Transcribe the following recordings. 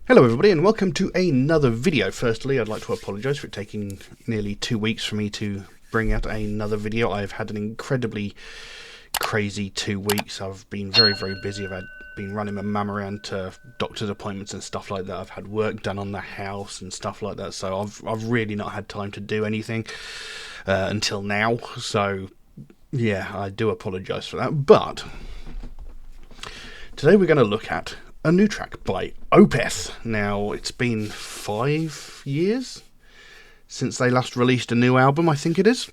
Hello everybody and welcome to another video. Firstly, I'd like to apologise for it taking nearly 2 weeks for me to bring out another video. I've had an incredibly crazy 2 weeks. I've been very busy. I've been running my mum around to doctor's appointments and stuff like that. I've had work done on the house and stuff like that, so I've really not had time to do anything until now. So yeah, I do apologise for that. But today we're going to look at a new track by Opeth. Now, it's been 5 years since they last released a new album, I think it is.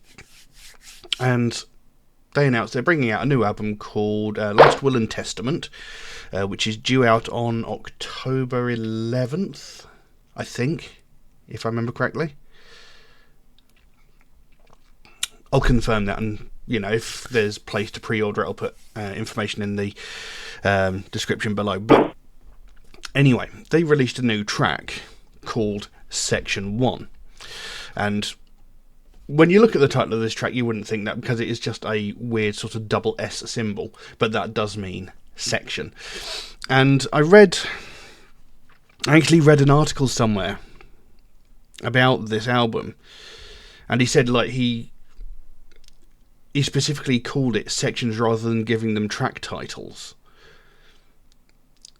And they announced they're bringing out a new album called Last Will and Testament, which is due out on October 11th, I think, if I remember correctly. I'll confirm that, and if there's place to pre-order it, I'll put information in the description below. But anyway, they released a new track called Section 1. And when you look at the title of this track, you wouldn't think that, because it is just a weird sort of double S symbol, but that does mean section. And I actually read an article somewhere about this album, and he said he specifically called it sections rather than giving them track titles.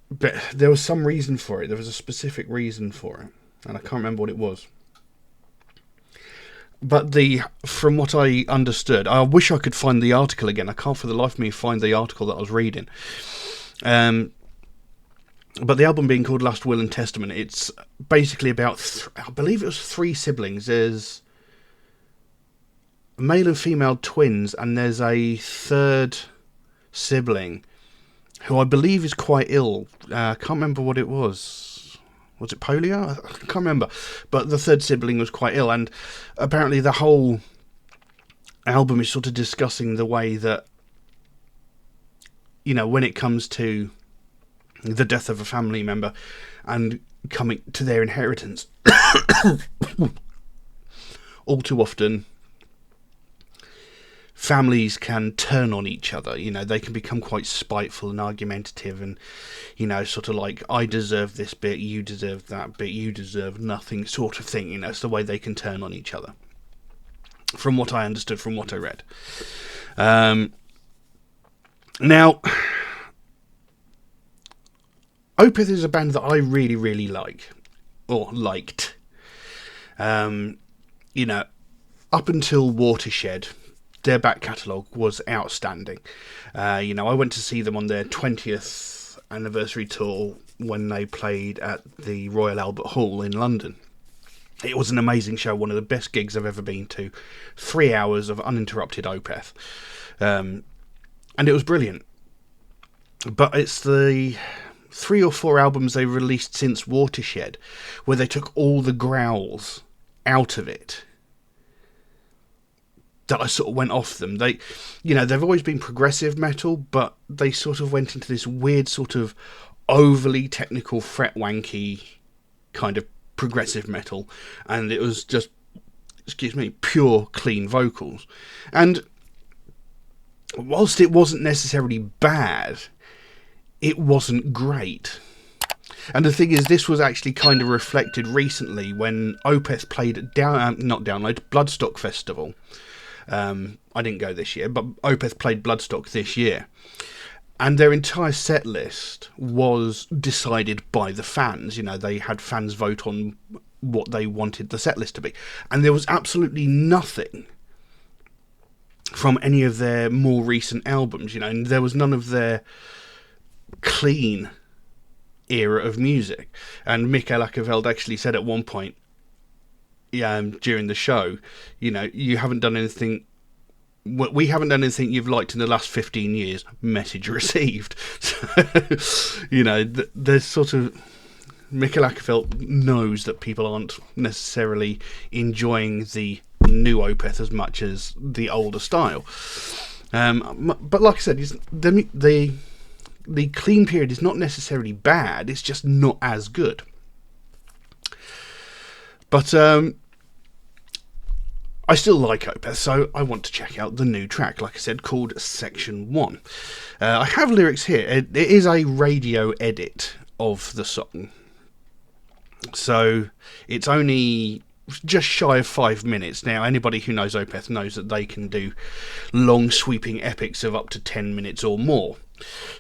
But there was some reason for it. There was a specific reason for it, and I can't remember what it was. But from what I understood, I wish I could find the article again. I can't for the life of me find the article that I was reading. But the album being called Last Will and Testament, it's basically about, I believe it was 3 siblings. There's male and female twins, and there's a third sibling who I believe is quite ill. I can't remember what it was. Was it polio? I can't remember. But the third sibling was quite ill, and apparently the whole album is sort of discussing the way that, when it comes to the death of a family member and coming to their inheritance, all too often families can turn on each other. They can become quite spiteful and argumentative, and sort of like, I deserve this bit, you deserve that bit, you deserve nothing sort of thing. It's the way they can turn on each other, from what I understood, from what I read. Now, Opeth is a band that I really like, or liked. Up until Watershed, their back catalogue was outstanding. I went to see them on their 20th anniversary tour when they played at the Royal Albert Hall in London. It was an amazing show, one of the best gigs I've ever been to. 3 hours of uninterrupted Opeth. And it was brilliant. But it's the 3 or 4 albums they released since Watershed where they took all the growls out of it that I sort of went off them. They've always been progressive metal, but they sort of went into this weird sort of overly technical, fret wanky kind of progressive metal, and it was just, pure clean vocals. And whilst it wasn't necessarily bad, it wasn't great. And the thing is, this was actually kind of reflected recently when Opeth played at Bloodstock Festival. I didn't go this year, but Opeth played Bloodstock this year, and their entire set list was decided by the fans. They had fans vote on what they wanted the set list to be, and there was absolutely nothing from any of their more recent albums, and there was none of their clean era of music. And Mikael Åkerfeldt actually said at one point, during the show, you haven't done anything, we haven't done anything you've liked in the last 15 years, message received. So, there's sort of, Mikael Åkerfeldt knows that people aren't necessarily enjoying the new Opeth as much as the older style. But like I said, the clean period is not necessarily bad, it's just not as good. But I still like Opeth, so I want to check out the new track, like I said, called Section 1. I have lyrics here. It is a radio edit of the song. So it's only just shy of 5 minutes. Now, anybody who knows Opeth knows that they can do long sweeping epics of up to 10 minutes or more.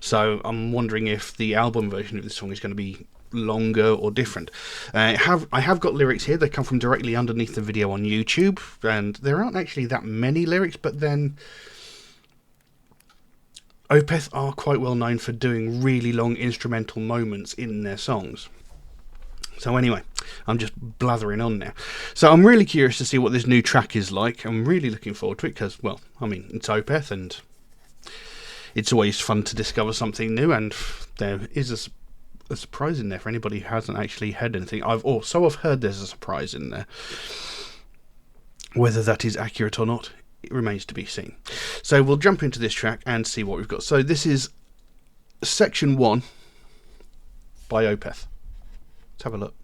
So I'm wondering if the album version of this song is going to be longer or different. I have got lyrics here. They come from directly underneath the video on YouTube, and there aren't actually that many lyrics, but then Opeth are quite well known for doing really long instrumental moments in their songs. So anyway, I'm just blathering on now. So I'm really curious to see what this new track is like. I'm really looking forward to it because, well, I mean, it's Opeth and it's always fun to discover something new, and there is a surprise in there for anybody who hasn't actually heard anything. I've heard there's a surprise in there. Whether that is accurate or not, it remains to be seen. So we'll jump into this track and see what we've got. So this is Section 1 by Opeth. Let's have a look.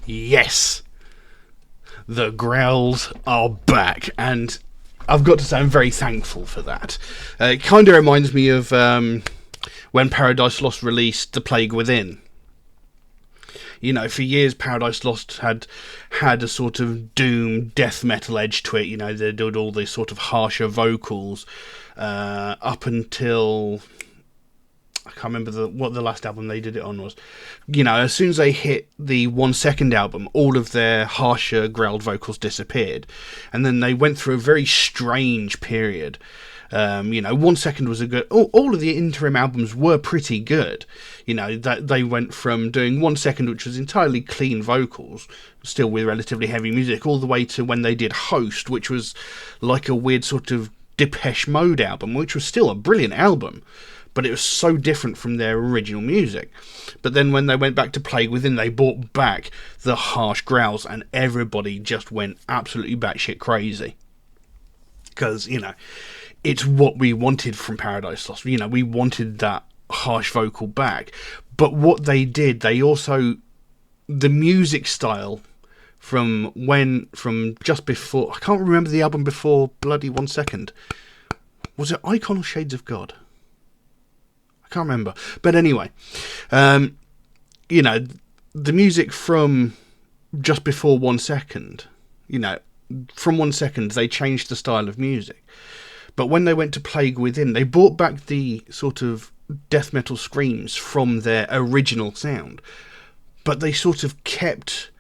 Yes, the growls are back, and I've got to say I'm very thankful for that. It kind of reminds me of when Paradise Lost released The Plague Within. You know, for years Paradise Lost had a sort of doom death metal edge to it. You know, they did all these sort of harsher vocals up until I can't remember what the last album they did it on was. You know, as soon as they hit the 1 Second album, all of their harsher growled vocals disappeared, and then they went through a very strange period. You know, 1 Second was a good. All of the interim albums were pretty good. You know, that they went from doing 1 Second, which was entirely clean vocals, still with relatively heavy music, all the way to when they did Host, which was like a weird sort of Depeche Mode album, which was still a brilliant album, but it was so different from their original music. But then when they went back to Plague Within, they brought back the harsh growls, and everybody just went absolutely batshit crazy. Because, you know, it's what we wanted from Paradise Lost. You know, we wanted that harsh vocal back. But what they did, they also... The music style from just before... I can't remember the album before bloody 1 Second. Was it Icon or Shades of God? I can't remember. But anyway, you know, the music from just before 1 Second, you know, from 1 Second, they changed the style of music. But when they went to Plague Within, they brought back the sort of death metal screams from their original sound. But they sort of kept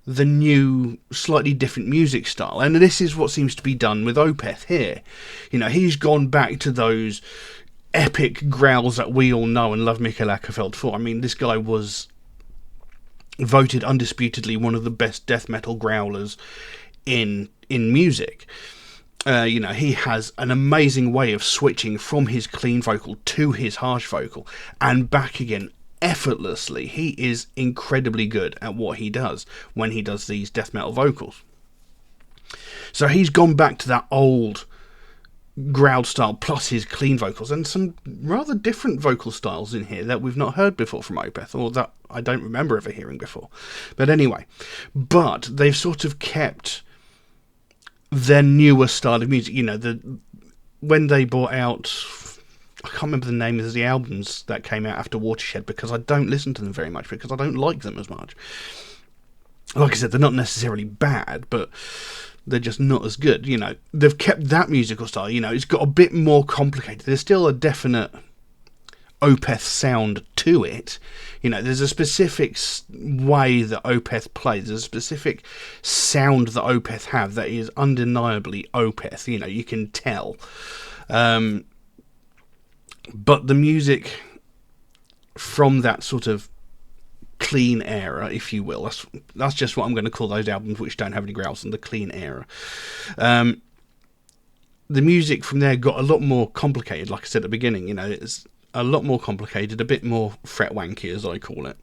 the new, slightly different music style. And this is what seems to be done with Opeth here. You know, he's gone back to those epic growls that we all know and love Mikael Åkerfeldt for. I mean, this guy was voted undisputedly one of the best death metal growlers in music. You know, he has an amazing way of switching from his clean vocal to his harsh vocal and back again effortlessly. He is incredibly good at what he does when he does these death metal vocals. So he's gone back to that old growl style plus his clean vocals, and some rather different vocal styles in here that we've not heard before from Opeth, or that I don't remember ever hearing before. But anyway, but they've sort of kept their newer style of music. You know, when they brought out, I can't remember the name of the albums that came out after Watershed, because I don't listen to them very much, because I don't like them as much. Like I said, they're not necessarily bad, but they're just not as good. You know, they've kept that musical style. You know, it's got a bit more complicated. There's still a definite Opeth sound to it. You know, there's a specific way that Opeth plays. There's a specific sound that Opeth have that is undeniably Opeth. You know, you can tell. But the music from that sort of clean era, if you will, that's just what I'm going to call those albums which don't have any growls in the clean era. The music from there got a lot more complicated, like I said at the beginning. You know, it's a lot more complicated, a bit more fret wanky, as I call it,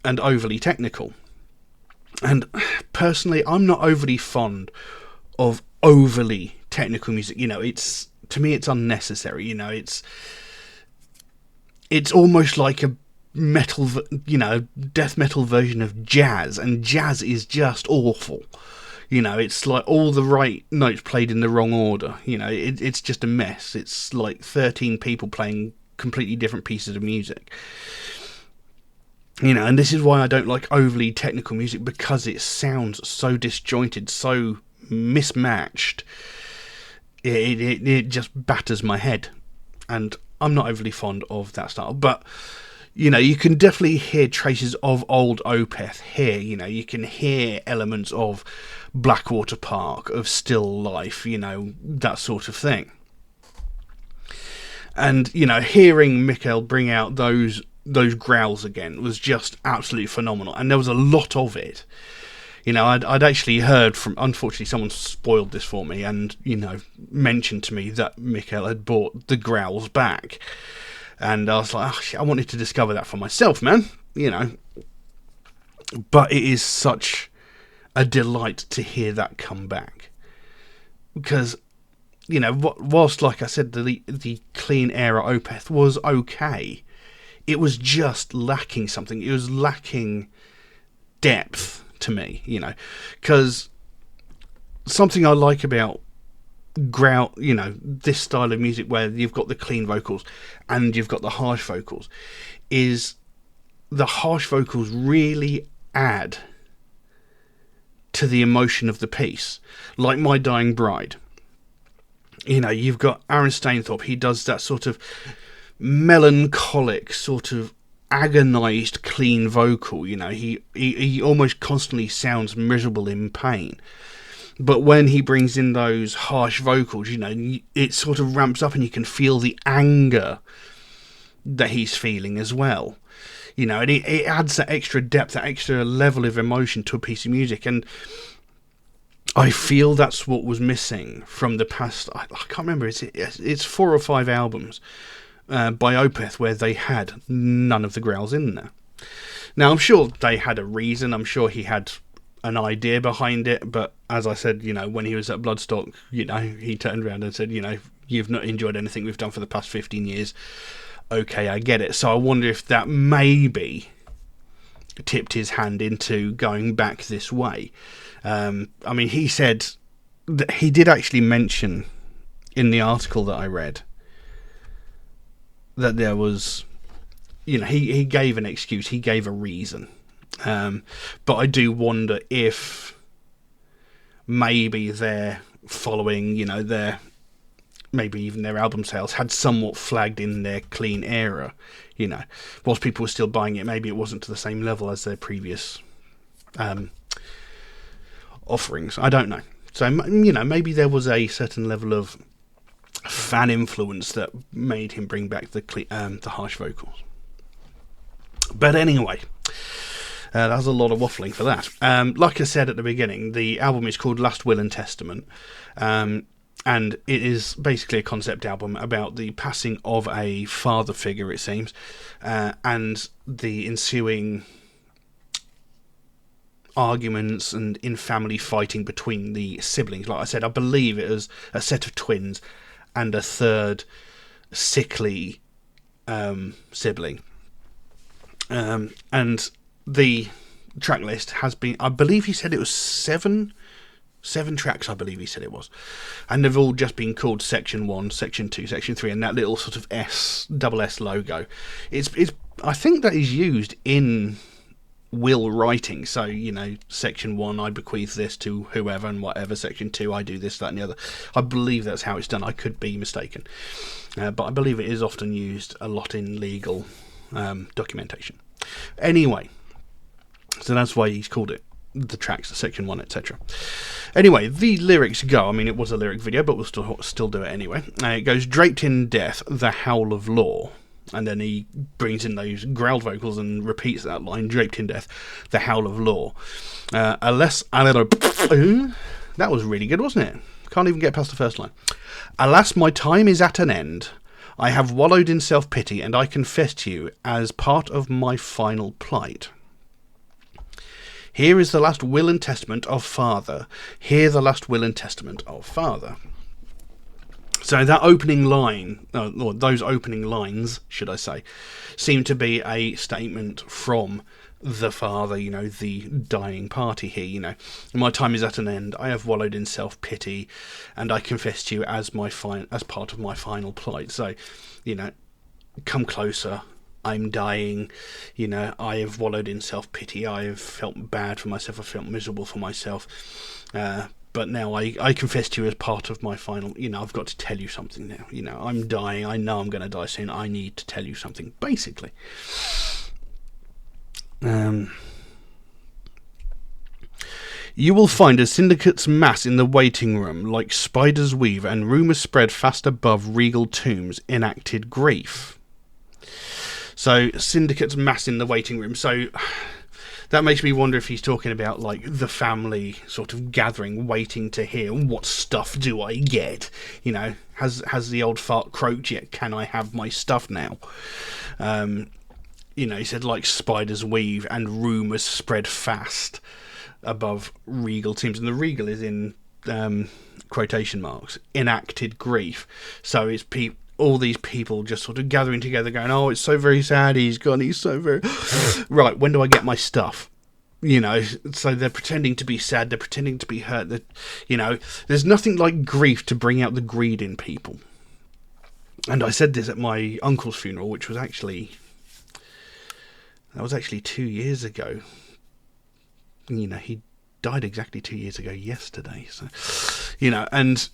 and overly technical. And personally, I'm not overly fond of overly technical music. You know, to me it's unnecessary. You know, it's almost like a metal, you know, death metal version of jazz, and jazz is just awful. You know, it's like all the right notes played in the wrong order. You know, it's just a mess. It's like 13 people playing completely different pieces of music. You know, and this is why I don't like overly technical music, because it sounds so disjointed, so mismatched. It just batters my head, and I'm not overly fond of that style. But you know, you can definitely hear traces of old Opeth here. You know, you can hear elements of Blackwater Park, of Still Life, you know, that sort of thing. And, you know, hearing Mikael bring out those growls again was just absolutely phenomenal. And there was a lot of it. You know, I'd actually heard from, unfortunately someone spoiled this for me and, you know, mentioned to me that Mikael had brought the growls back. And I was like, oh, shit, I wanted to discover that for myself, man. You know. But it is such a delight to hear that come back. Because, you know, whilst, like I said, the clean era Opeth was okay, it was just lacking something. It was lacking depth to me, because something I like about growl, this style of music where you've got the clean vocals and you've got the harsh vocals, is the harsh vocals really add to the emotion of the piece. Like My Dying Bride, you've got Aaron Stainthorpe. He does that sort of melancholic, sort of agonized, clean vocal. He almost constantly sounds miserable in pain. But when he brings in those harsh vocals, it sort of ramps up and you can feel the anger that he's feeling as well. And it adds that extra depth, that extra level of emotion to a piece of music. And I feel that's what was missing from the past. I can't remember. It's 4 or 5 albums by Opeth where they had none of the growls in there. Now, I'm sure they had a reason. I'm sure he had an idea behind it, but as I said, when he was at Bloodstock, he turned around and said, you've not enjoyed anything we've done for the past 15 years. Okay, I get it. So I wonder if that maybe tipped his hand into going back this way. He said that he did actually mention in the article that I read that there was, he gave an excuse, he gave a reason. But I do wonder if maybe they're following, maybe even their album sales had somewhat flagged in their clean era, whilst people were still buying it. Maybe it wasn't to the same level as their previous offerings. I don't know. So, maybe there was a certain level of fan influence that made him bring back the harsh vocals. But anyway, that was a lot of waffling for that. Like I said at the beginning, the album is called Last Will and Testament, and it is basically a concept album about the passing of a father figure, it seems, and the ensuing arguments and in-family fighting between the siblings. Like I said, I believe it was a set of twins and a third sickly sibling. And the track list has been, I believe he said it was seven tracks, I believe he said it was, and they've all just been called Section 1, Section 2, Section 3, and that little sort of double S logo. It's I think that is used in will writing. So, Section 1, I bequeath this to whoever and whatever. Section 2, I do this, that, and the other. I believe that's how it's done. I could be mistaken, but I believe it is often used a lot in legal documentation. Anyway, so that's why he's called it the tracks, Section 1, etc. Anyway, the lyrics go. It was a lyric video, but we'll still do it anyway. It goes, draped in death, the howl of law. And then he brings in those growled vocals and repeats that line, draped in death, the howl of law. That was really good, wasn't it? Can't even get past the first line. Alas, my time is at an end. I have wallowed in self-pity, and I confess to you as part of my final plight. Here is the last will and testament of father. Hear the last will and testament of father. So that opening line, or those opening lines, should I say, seem to be a statement from the father, the dying party here, My time is at an end. I have wallowed in self-pity, and I confess to you as part of my final plight. So, come closer. I'm dying. I have wallowed in self-pity. I have felt bad for myself. I felt miserable for myself. But now I confess to you as part of my final, I've got to tell you something now. I'm dying. I know I'm going to die soon. I need to tell you something, basically. You will find a syndicate's mass in the waiting room, like spiders weave, and rumours spread fast above regal tombs, enacted grief. So, syndicate's mass in the waiting room. So, that makes me wonder if he's talking about, like, the family sort of gathering, waiting to hear, what stuff do I get? Has the old fart croaked yet? Can I have my stuff now? He said, like spiders weave and rumours spread fast above regal tombs. And the regal is in quotation marks. Enacted grief. So it's all these people just sort of gathering together going, oh, it's so very sad he's gone, he's so very... Right, when do I get my stuff? So they're pretending to be sad, they're pretending to be hurt, there's nothing like grief to bring out the greed in people. And I said this at my uncle's funeral, which was actually 2 years ago. He died exactly 2 years ago yesterday. So, and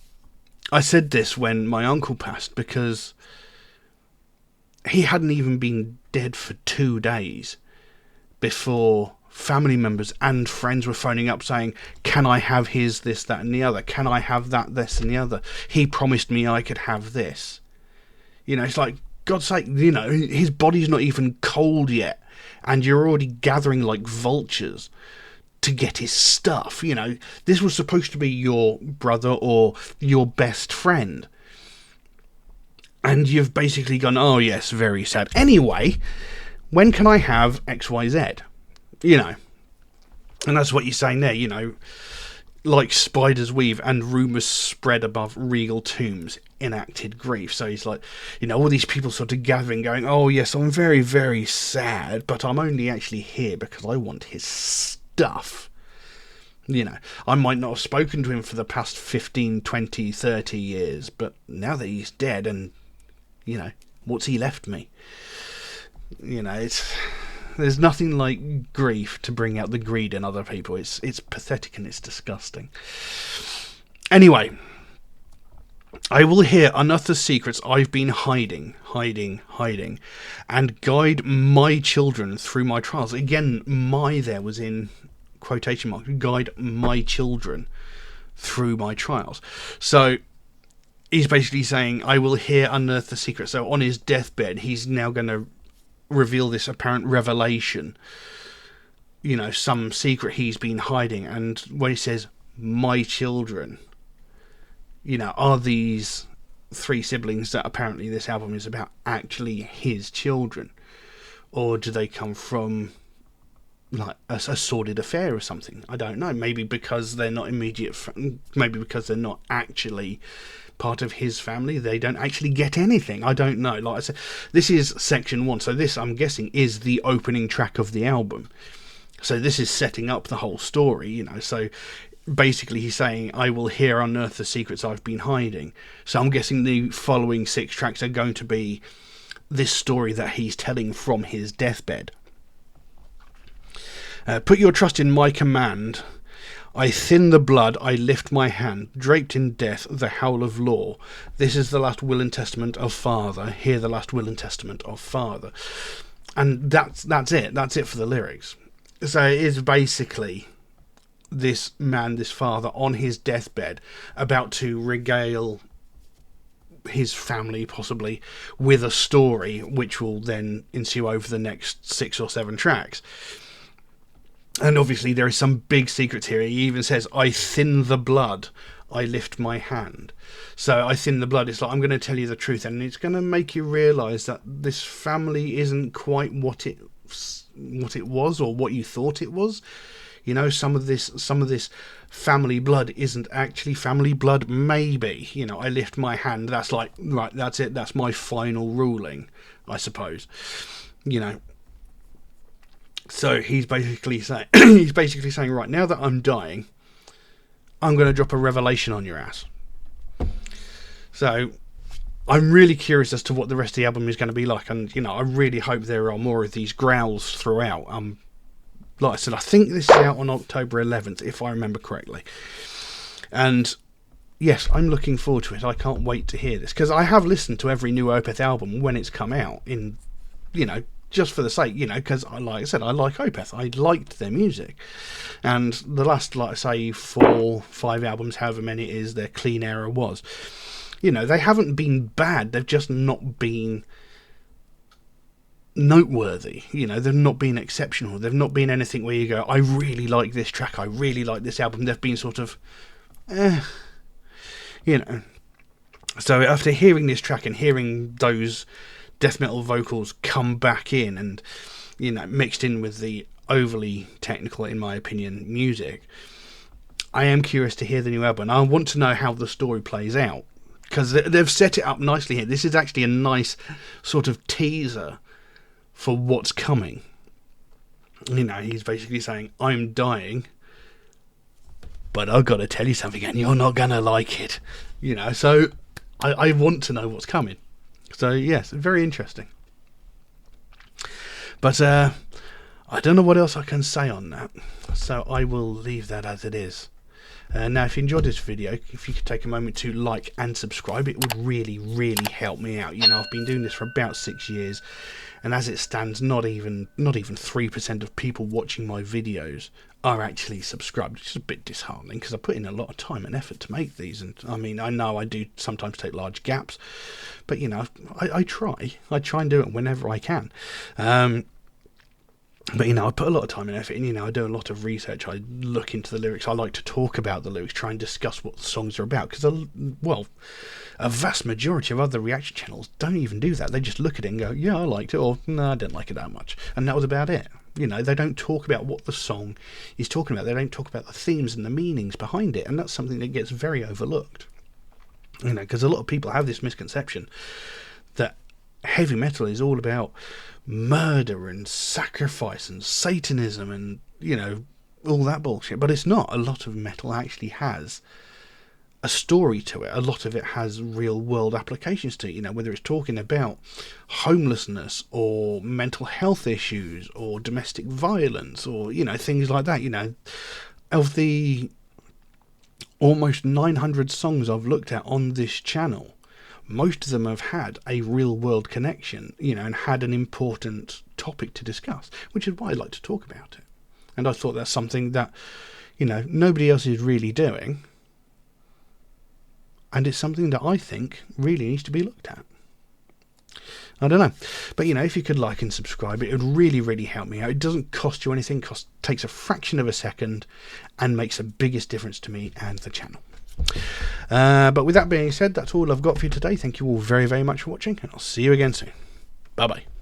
I said this when my uncle passed, because he hadn't even been dead for 2 days before family members and friends were phoning up saying, can I have his, this, that and the other? Can I have that, this and the other? He promised me I could have this. It's like, God's sake, his body's not even cold yet, and you're already gathering like vultures to get his stuff. This was supposed to be your brother or your best friend, and you've basically gone, oh yes, very sad. Anyway, when can I have XYZ? And that's what you're saying there, like spiders weave and rumours spread above regal tombs, enacted grief. So he's like, all these people sort of gathering going, oh yes, I'm very, very sad, but I'm only actually here because I want his stuff. I might not have spoken to him for the past 15, 20, 30 years, but now that he's dead and, what's he left me? There's nothing like grief to bring out the greed in other people. It's pathetic and it's disgusting. Anyway, I will here unearth the secrets I've been hiding, and guide my children through my trials. Again, my there was in quotation marks. Guide my children through my trials. So he's basically saying, I will here unearth the secrets. So on his deathbed, he's now going to reveal this apparent revelation, some secret he's been hiding. And when he says my children, are these 3 siblings that apparently this album is about actually his children, or do they come from like a sordid affair or something? I don't know. Maybe because they're not maybe because they're not actually part of his family, they don't actually get anything. I don't know. Like I said, this is section 1, so this, I'm guessing, is the opening track of the album. So this is setting up the whole story, so basically he's saying, I will here unearth the secrets I've been hiding. So I'm guessing the following 6 tracks are going to be this story that he's telling from his deathbed. Put your trust in my command. I thin the blood, I lift my hand, draped in death, the howl of law. This is the last will and testament of father. Hear the last will and testament of father. And that's it. That's it for the lyrics. So it is basically this man, this father, on his deathbed, about to regale his family, possibly, with a story which will then ensue over the next 6 or 7 tracks. And obviously there is some big secrets here. He even says, I thin the blood, I lift my hand. So I thin the blood, it's like, I'm going to tell you the truth, and it's going to make you realise that this family isn't quite what it was, or what you thought it was. Some of this family blood isn't actually family blood, maybe. I lift my hand, that's like, right, that's it, that's my final ruling, I suppose. So he's basically saying, right, now that I'm dying, I'm going to drop a revelation on your ass. So I'm really curious as to what the rest of the album is going to be like, and I really hope there are more of these growls throughout. Like I said, I think this is out on October 11th, if I remember correctly. And yes, I'm looking forward to it. I can't wait to hear this, because I have listened to every new Opeth album when it's come out, in just for the sake, because, like I said, I like Opeth. I liked their music. And the last, like I say, 4, 5 albums, however many it is, their clean era was, they haven't been bad. They've just not been noteworthy. They've not been exceptional. They've not been anything where you go, I really like this track, I really like this album. They've been sort of, So after hearing this track and hearing those death metal vocals come back in and, mixed in with the overly technical, in my opinion, music, I am curious to hear the new album. I want to know how the story plays out, because they've set it up nicely here. This is actually a nice sort of teaser for what's coming. You know, he's basically saying, I'm dying, but I've got to tell you something, and you're not going to like it. You know, so I want to know what's coming. So, yes, very interesting. But I don't know what else I can say on that. So I will leave that as it is. Now, if you enjoyed this video, if you could take a moment to like and subscribe, it would really, really help me out. You know, I've been doing this for about 6 years, and as it stands, not even 3% of people watching my videos are actually subscribed, which is a bit disheartening because I put in a lot of time and effort to make these. And I mean, I know I do sometimes take large gaps, but you know, I try and do it whenever I can. But, you know, I put a lot of time and effort in. You know, I do a lot of research. I look into the lyrics. I like to talk about the lyrics, try and discuss what the songs are about. Because, well, a vast majority of other reaction channels don't even do that. They just look at it and go, yeah, I liked it, or no, I didn't like it that much. And that was about it. You know, they don't talk about what the song is talking about. They don't talk about the themes and the meanings behind it. And that's something that gets very overlooked. You know, because a lot of people have this misconception that heavy metal is all about murder and sacrifice and Satanism and, you know, all that bullshit. But it's not. A lot of metal actually has a story to it. A lot of it has real world applications to it, you know, whether it's talking about homelessness or mental health issues or domestic violence or, you know, things like that. You know, of the almost 900 songs I've looked at on this channel, most of them have had a real world connection, you know, and had an important topic to discuss, which is why I like to talk about it. And I thought that's something that, you know, nobody else is really doing. And it's something that I think really needs to be looked at. I don't know. But, you know, if you could like and subscribe, it would really, really help me out. It doesn't cost you anything. Takes a fraction of a second and makes the biggest difference to me and the channel. But with that being said, that's all I've got for you today. Thank you all very, very much for watching, and I'll see you again soon. Bye bye.